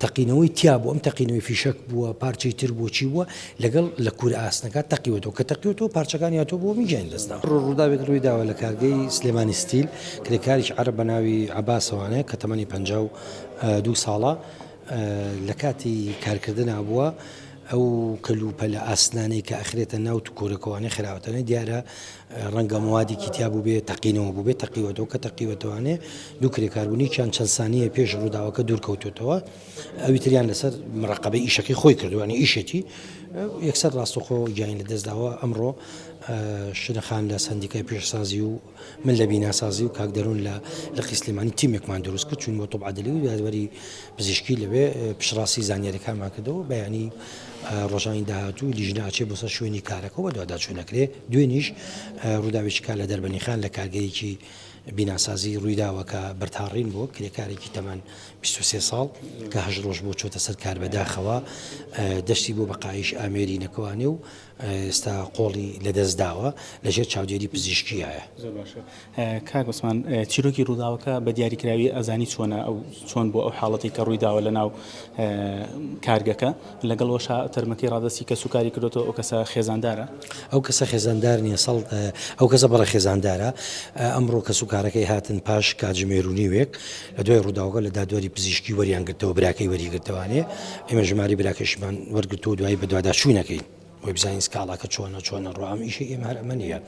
تەقینەوەی تیا بوو ئەم تەقینەوەی فیشک بووە پارچەی تر بۆچی بووە لەگەڵ لە کوورە ئاسنەکە تەقیوەوە کە تەقیوەوە پارچەکانی هاتۆ بۆ میجیان دەستا ڕووداوێک ڕوویداوە لە کارگەی سلێمانی ستیل کرێکاریش عەرب بە ناوی عەباسەوانەیە کە تەمەنی 52 ساڵە لە کاتی کارکردنا بووە ئەو کەلوپە لە ئاسنانەی کە ئەخرێتە ناو کۆرەکەوانەی خراوەتەنە دیارە ڕەنگە موادێکی تیا بوو بێ تەقینەوە بوو بێت تەقیوەتەوە کە تەقیوەتەوانێ دوو کرێکاربوونییان چەند سانیە پێش ڕووداوەکە دوورکەوتێتەوە ئەوی تریان لەسەر مڕقبەی ئیشەکەی خۆی کردوانی ئیشەتی یەکسەر ڕاستەخۆ گیانی لە دەستداوە ئەمڕۆ شنەخان لە سندیکای پێشسازی و من لە بیناسازی و کاک دەروون لە قیسلێمانی تیمێکمان دروست کرد چون بۆ تۆبعادلی و یادوەری پزیشکی لەوێ پشڕاستی زانیاریەکانمان کردەوە بەیانی ڕۆژانی داهاتوو لیژناچێ بۆ سەر شوێنی کارەکە و دووادا چوونەکرێ دوێنیش ڕووداوێکی کار لە دەربەنیخان لە کارگەیەکی بیناسازی ڕوویداوەکە بەرتاڕین بۆ کرێکارێکی تەمەن 23 ساڵ کە 8 ڕۆژ بۆ چۆتە سەر کار بەداخەوە دەستی بۆ بەقایش ئامێری نەکەوانێ و ئێستا قۆڵی لەدەستداوە لەژێر چاودێری پزیشکیایە. کاک عوسمان چیرۆکی ڕووداوەکە بە دیاریکراوی ئەزانی چۆنە ئەو چۆن بۆ ئەو حاڵەتی کە ڕوویداوە لە ناو کارگەکە لەگەڵ تەرمەکەی ڕادستی کە سوکاری کردوەوە ئەو کەسە خێزاندارە ئەو کەسە خێزاندار نیە سەڵ ئەو کەسە بەڕە خێزاندارە ئەمڕۆ کە سوکارەکەی هاتن پاش کاتژمێرونی وێک لە دوای ڕووداوەکە لە دادوەری پزیشکی وەریانگرتەوە براکەی وەریگرتوانێ ئێمە ژماری براکەشمان وەرگرتەوە دوایی بە دووادا چوونەکەین وی بزانین سکاڵاکە چۆنە ڕۆام ئیشی ئێمە هەر ئەمە نیە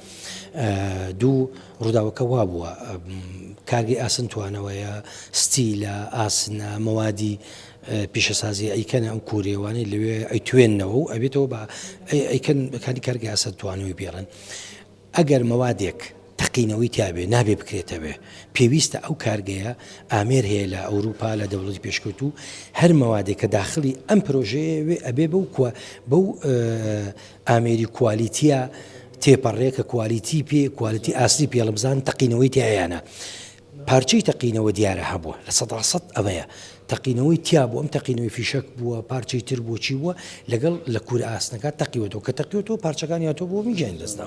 دوو ڕووداوەکە وا بووە کارگەی ئاسن توانەوەیە ستیلە ئاسنە مەوادی پیشەسازی ئەیکەنە ئەم کوورێوانەی لەوێ ئەیتوێننەوە و ئەبێتەوە بە ئەیکەن بەکاری کارگەی ئاسن توانەوەی بێڕن ئەگەر مەوادێک تەقینەوەی تیاابێ نابێ بکرێتەوە پێویستە ئەو کارگەیە ئامێر هەیە لە ئەوروپا لە دەوڵەتی پێشکەوت و هەر مەوادێک کە داخلی ئەم پرۆژەیە ئەبێ بەو ئامێری کوالیتیە تێپەڕێکە کوالیتی پێ کوالیتی ئاستی پێڵبزان تەقینەوەی تیایانە پارچەی تەقینەوە دیارە هەبووە لە 100% ئەوەیە تەقینەوەی تیا بوو ئەم تەقینەوەی فیشک بووە پارچەی تر بۆچی بووە لەگەڵ لە کوورە ئاسنەکە تەقیوەتەوە کە تەقیوەتەوە پارچەکانی هاتۆ بۆ میجیان دەستا